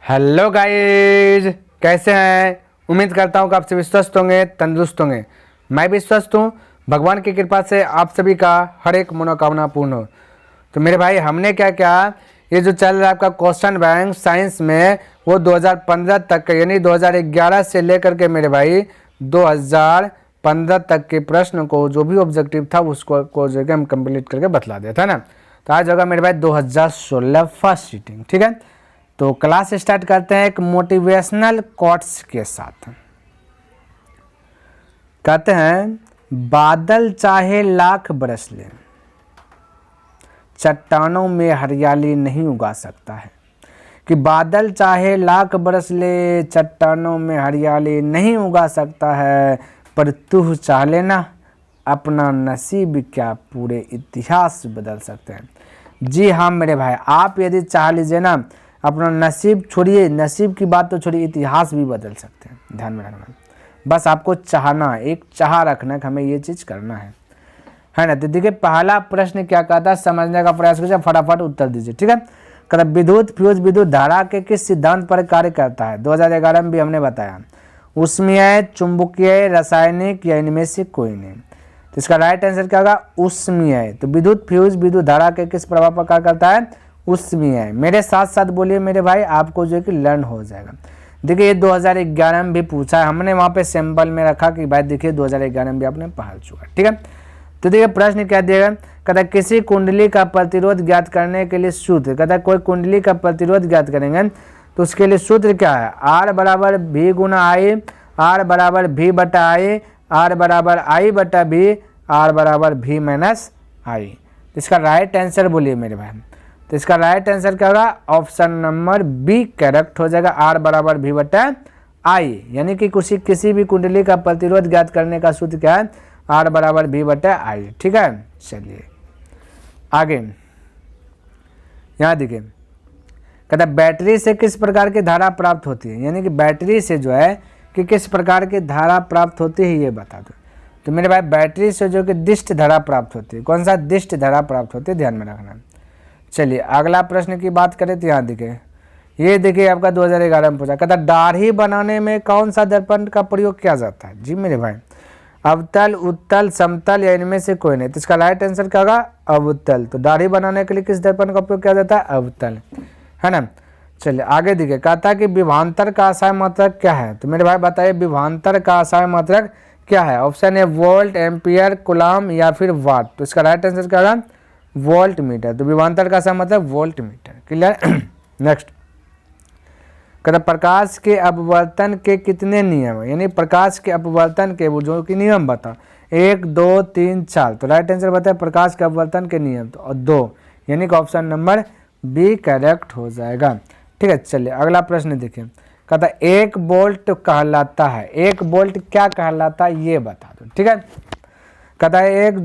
Hello guys, कैसे हैं। उम्मीद करता हूँ कि आप सभी स्वस्थ होंगे, तंदुरुस्त होंगे। मैं भी स्वस्थ हूँ। भगवान की कृपा से आप सभी का हर एक मनोकामना पूर्ण हो। तो मेरे भाई, हमने क्या क्या ये जो चल रहा है आपका क्वेश्चन बैंक साइंस में, वो 2015 तक का, यानी 2011 से लेकर के मेरे भाई 2015 तक के प्रश्न को जो भी ऑब्जेक्टिव था उसको को जो हम कंप्लीट करके बतला दिया था ना। तो आज होगा मेरे भाई 2016 फर्स्ट सीटिंग। ठीक है, तो क्लास स्टार्ट करते हैं एक मोटिवेशनल कोट्स के साथ। कहते हैं, बादल चाहे लाख बरस ले, चट्टानों में हरियाली नहीं उगा सकता है। कि बादल चाहे लाख बरस ले, चट्टानों में हरियाली नहीं उगा सकता है, पर तू चाह लेना अपना नसीब क्या पूरे इतिहास बदल सकते हैं। जी हाँ मेरे भाई, आप यदि चाह लीजिए ना, अपना नसीब छोड़िए, नसीब की बात तो छोड़िए, इतिहास भी बदल सकते हैं। ध्यान में रखना, बस आपको चाहना, एक चाह रखना कि हमें ये चीज़ करना है ना। तो देखिए, पहला प्रश्न क्या कहता है, समझने का प्रयास कीजिए, फटाफट उत्तर दीजिए। ठीक है, कहता विद्युत फ्यूज विद्युत धारा के किस सिद्धांत पर कार्य करता है। 2011 में भी हमने बताया, ऊष्मीय, चुंबकीय, रासायनिक या इनमें से कोई नहीं। तो इसका राइट आंसर क्या होगा, ऊष्मीय। तो विद्युत फ्यूज विद्युत धारा के किस प्रभाव पर कार्य करता है, ऊष्मीय। मेरे साथ साथ बोलिए मेरे भाई, आपको जो है कि लर्न हो जाएगा। देखिए, ये 2011 में भी पूछा है, हमने वहाँ पे सैंपल में रखा कि भाई देखिए 2011 में भी आपने पढ़ चुका। ठीक है, तो देखिए प्रश्न क्या दिएगा, कहता किसी कुंडली का प्रतिरोध ज्ञात करने के लिए सूत्र। कहता कोई कुंडली का प्रतिरोध ज्ञात करेंगे तो उसके लिए सूत्र क्या है, आर बराबर भी गुना आई, आर बराबर भी बटा आई, आर बराबर आई बटा भी, आर बराबर भी माइनस आई। इसका राइट आंसर बोलिए मेरे भाई। तो इसका राइट आंसर क्या होगा, ऑप्शन नंबर बी करेक्ट हो जाएगा, आर बराबर भी बटा आई। यानी कि किसी भी कुंडली का प्रतिरोध ज्ञात करने का सूत्र क्या है, आर बराबर भी बटा आई। ठीक है, चलिए आगे यहाँ देखिए, कहता बैटरी से किस प्रकार की धारा प्राप्त होती है। यानी कि बैटरी से जो है कि किस प्रकार की धारा प्राप्त होती है ये बता दो। तो मेरे भाई, बैटरी से जो कि दिष्ट धारा प्राप्त होती है। कौन सा दिष्ट धारा प्राप्त होती है, ध्यान में रखना। चलिए अगला प्रश्न की बात करें तो यहाँ देखिए, ये देखिए आपका 2011 में पूछा। कहता दाढ़ी बनाने में कौन सा दर्पण का प्रयोग किया जाता है। जी मेरे भाई, अवतल, उत्तल, समतल या इनमें से कोई नहीं। तो इसका राइट आंसर क्या होगा, अवतल। तो दाढ़ी बनाने के लिए किस दर्पण का उपयोग किया जाता है, अवतल, है ना। चलिए आगे देखिए, कहता कि विभवांतर का आशय मात्रक क्या है। तो मेरे भाई बताइए, विभवांतर का आशय मात्रक क्या है। Option A volt, ampere, coulomb या फिर वाट। तो इसका राइट आंसर क्या होगा, वोल्ट मीटर। तो विभवांतर का आशय मतलब वोल्ट मीटर। क्लियर। नेक्स्ट, कहता प्रकाश के अपवर्तन के कितने नियम है। यानी प्रकाश के अपवर्तन के वो जो कि नियम बता, 1 2 3 4। तो राइट आंसर बताए प्रकाश के अपवर्तन के नियम तो 2, यानी कि ऑप्शन नंबर बी करेक्ट हो जाएगा। ठीक है, चलिए अगला प्रश्न देखिए। कहता 1 वोल्ट कहलाता है, 1 वोल्ट क्या कहलाता है ये बता दो। ठीक है, कहता है 1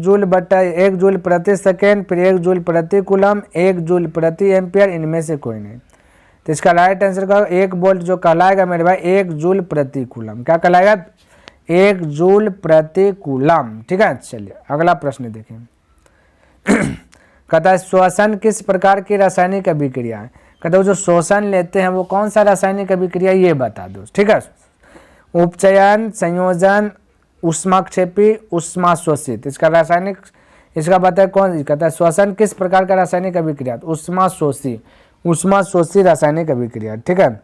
जूल प्रति सेकेंड, फिर 1 जूल प्रति कूलम, 1 जूल प्रति एम्पियर, इनमें से कोई नहीं। तो इसका राइट आंसर का 1 वोल्ट जो कहलाएगा मेरे भाई, 1 जूल प्रति कूलम। क्या कहलाएगा, 1 जूल प्रति कूलम। ठीक है, चलिए अगला प्रश्न देखें। कहता है श्वसन किस प्रकार की रासायनिक अभिक्रिया है। कहता है जो श्वसन लेते हैं वो कौन सा रासायनिक अभिक्रिया ये बता दो। ठीक है, उपचयन, संयोजन, ऊष्माक्षेपी, ऊष्मा शोषित। इसका रासायनिक, इसका बताए कौन। कहता है श्वसन किस प्रकार का रासायनिक अभिक्रिया, ऊष्मा शोषी, ऊष्मा शोषी रासायनिक अभिक्रिया। ठीक है,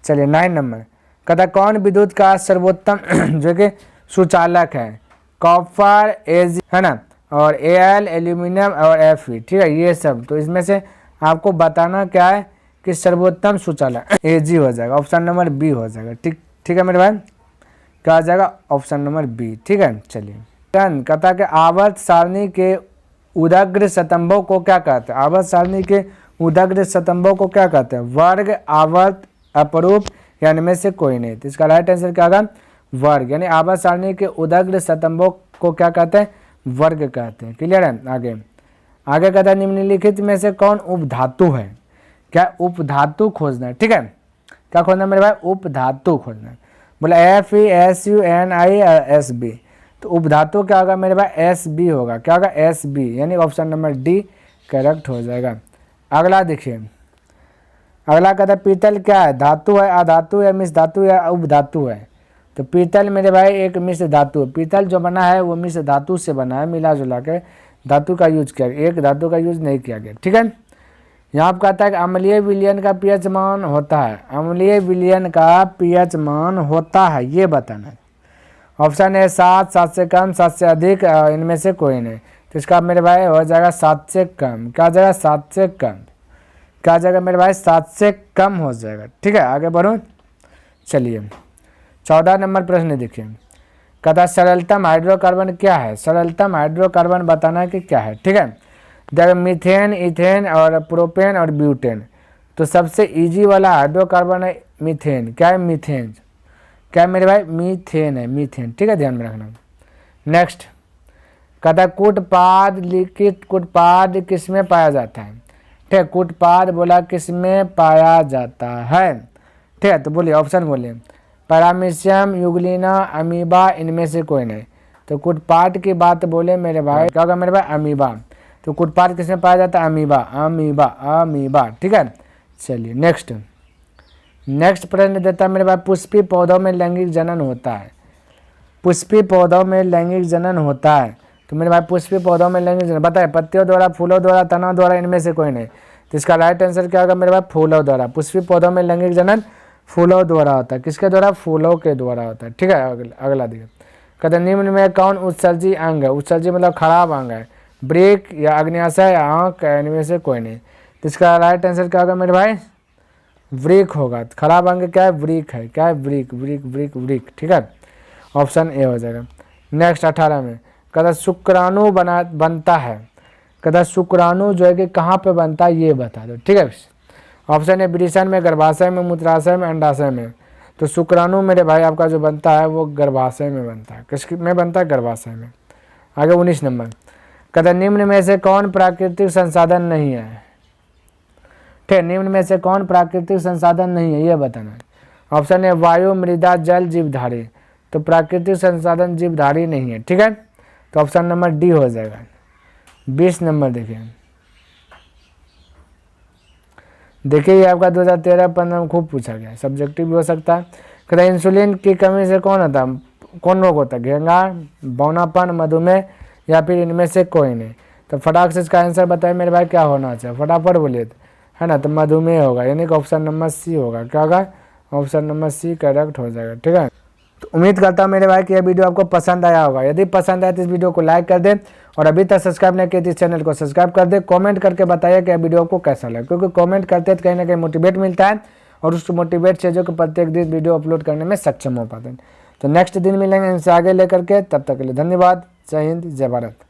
चलिए 9 नंबर। कहता कौन विद्युत का सर्वोत्तम जो कि सुचालक है, कॉपर, एज, है ना, और एल, एल्यूमिनियम और एफ। ठीक है, ये सब। तो इसमें से आपको बताना क्या है कि सर्वोत्तम सुचालक एजी हो जाएगा, ऑप्शन नंबर बी हो जाएगा। ठीक है मेरे भाई, क्या आ जाएगा, ऑप्शन नंबर बी। ठीक है, चलिए कहता कि आवर्त सारणी के उदग्र स्तंभों को क्या कहते हैं। आवर्त सारणी के उदग्र स्तंभों को क्या कहते हैं, वर्ग, आवर्त, अपरूप या इनमें से कोई नहीं। तो इसका राइट आंसर क्या होगा, वर्ग। यानी आवर्त सारणी के उदग्र स्तंभों को क्या कहते हैं, वर्ग कहते हैं। क्लियर है। आगे कहता है निम्नलिखित में से कौन उपधातु है। क्या उपधातु खोजना है। ठीक है, क्या खोजना मेरे भाई, उपधातु खोजना है। बोला FeSUNISB। तो उपधातु क्या होगा मेरे भाई, SB होगा। क्या होगा, SB, यानी ऑप्शन नंबर डी करेक्ट हो जाएगा। अगला देखिए, अगला कहता है पीतल क्या है, धातु है, अधातु है, मिश्र धातु है, उपधातु है। तो पीतल मेरे भाई एक मिश्र धातु है। पीतल जो बना है वो मिश्र धातु से बना है, मिला जुला के धातु का यूज किया, एक धातु का यूज नहीं किया गया, ठीक है। यहाँ पर कहता है कि अम्लीय विलयन का पीएच मान होता है, अम्लीय विलयन का पीएच मान होता है, ये बताना है। ऑप्शन है 7, 7 से कम, 7 से अधिक, इनमें से कोई नहीं। तो इसका मेरे भाई हो जाएगा 7 से कम। क्या जाएगा 7 से कम, क्या जाएगा मेरे भाई 7 से कम हो जाएगा, ठीक है। आगे बढ़ो, चलिए 14 नंबर प्रश्न देखिए। कहता सरलतम हाइड्रोकार्बन क्या है, सरलतम हाइड्रोकार्बन बताना है कि क्या है, ठीक है। देखो मीथेन, इथेन और प्रोपेन और ब्यूटेन। तो सबसे इजी वाला हाइड्रोकार्बन है मीथेन। क्या है मीथेन, क्या है मेरे भाई मीथेन है, मीथेन, ठीक है, ध्यान में रखना। नेक्स्ट कहता कूटपाद लिखित, कूटपाद किसमें पाया जाता है, ठीक है। कूटपाद बोला किसमें पाया जाता है, ठीक है। तो बोलिए ऑप्शन बोलिए, पैरामीशियम, यूग्लिना, अमीबा, इनमें से कोई नहीं। तो कूटपाद की बात बोले मेरे भाई, क्या होगा मेरे भाई अमीबा। तो कूटपाद किसमें पाया जाता है, अमीबा, अमीबा, अमीबा, ठीक है। चलिए नेक्स्ट, नेक्स्ट प्रश्न देता है मेरे भाई पुष्पी पौधों में लैंगिक जनन होता है, पुष्पी पौधों में लैंगिक जनन होता है। तो मेरे भाई पुष्पी पौधों में लैंगिक जनन बताए, पत्तियों द्वारा, फूलों द्वारा, तनों द्वारा, इनमें से कोई नहीं। तो इसका राइट आंसर क्या होगा मेरे भाई फूलों द्वारा। पुष्पी पौधों में लैंगिक जनन फूलों द्वारा होता है, किसके द्वारा, फूलों के द्वारा होता है, ठीक है। अगला देखिए, कहते निम्न में कौन उत्सर्जी अंग है, उत्सर्जी मतलब खराब अंग है, ब्रेक या अग्न्याशय या आँख, इनमें से कोई नहीं। तो इसका राइट आंसर क्या होगा मेरे भाई वृक होगा। खराब अंग क्या है, वृक है, क्या है वृक, वृक, वृक, वृक, ठीक है। ऑप्शन ए हो जाएगा। नेक्स्ट 18 में कहता शुक्राणु बनता है, कहता शुक्राणु जो है कि कहाँ पे बनता है ये बता दो, ठीक है। ऑप्शन है वृषण में, गर्भाशय में, मूत्राशय में, अंडाशय में। तो शुक्राणु मेरे भाई आपका जो बनता है वो गर्भाशय में बनता है, किस में बनता है, गर्भाशय में। आगे 19 नंबर कहता निम्न में से कौन प्राकृतिक संसाधन नहीं है, ठीक, निम्न में से कौन प्राकृतिक संसाधन नहीं है ये बताना है। ऑप्शन है वायु, मृदा, जल, जीवधारी। तो प्राकृतिक संसाधन जीवधारी नहीं है, ठीक है। तो ऑप्शन नंबर डी हो जाएगा। 20 नंबर देखिए, देखिए ये आपका 2013-15 में खूब पूछा गया, सब्जेक्टिव भी हो सकता है। कहता इंसुलिन की कमी से कौन होता है, कौन रोग होता है, घेंगा, बौनापन, मधुमेह या फिर इनमें से कोई नहीं। तो फटाक से इसका आंसर बताए मेरे भाई क्या होना चाहिए, फटाफट बोलिए, है ना। तो मधुमेह होगा, यानी कि ऑप्शन नंबर सी होगा। क्या होगा, ऑप्शन नंबर सी करेक्ट हो जाएगा, ठीक है। तो उम्मीद करता हूँ मेरे भाई कि यह वीडियो आपको पसंद आया होगा। यदि पसंद आया तो इस वीडियो को लाइक कर दें और अभी तक सब्सक्राइब नहीं किया तो इस चैनल को सब्सक्राइब कर दें। कमेंट करके बताइए कि यह वीडियो आपको कैसा लगा, क्योंकि कमेंट करते तो कहीं ना कहीं मोटिवेट मिलता है और उस मोटिवेट चीज़ों को प्रत्येक दिन वीडियो अपलोड करने में सक्षम हो पाते हैं। तो नेक्स्ट दिन मिलेंगे इनसे आगे लेकर के, तब तक के लिए धन्यवाद। जय हिंद, जय भारत।